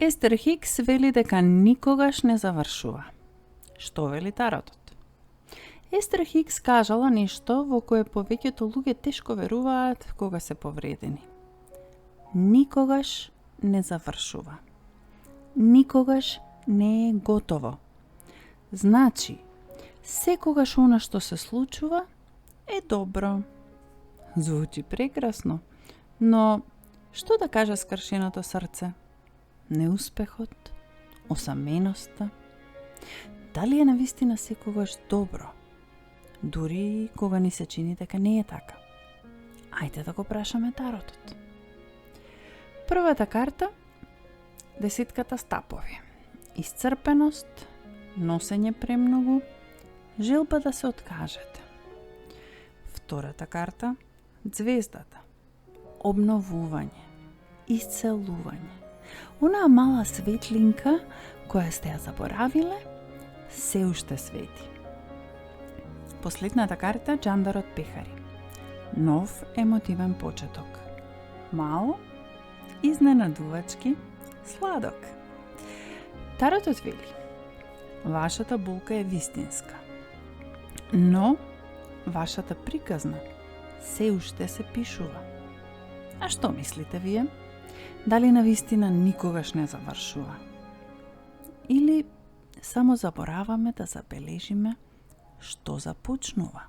Естер Хикс вели дека никогаш не завршува. Што вели таротот? Естер Хикс кажала нешто во кое повеќето луѓе тешко веруваат кога се повредени. Никогаш не завршува. Никогаш не е готово. Значи, секогаш она што се случува е добро. Звучи прекрасно, но што да каже скршеното срце? Неуспехот? Осаменоста? Дали е навистина секогаш добро? Дури кога ни се чини дека не е така. Ајде да го прашаме таротот. Првата карта, десетката стапови. Исцрпеност, носење премногу, желба да се откажете. Втората карта, звездата. Обновување, исцелување. Онаа мала светлинка која сте ја заборавиле, се уште свети. Последната карта, џандарот пехари. Нов емотивен почеток. Мал, изненадувачки, сладок. Таротот вели: вашата болка е вистинска, но вашата приказна се уште се пишува. А што мислите вие? Дали навистина никогаш не завршува? Или само забораваме да забележиме што започнува?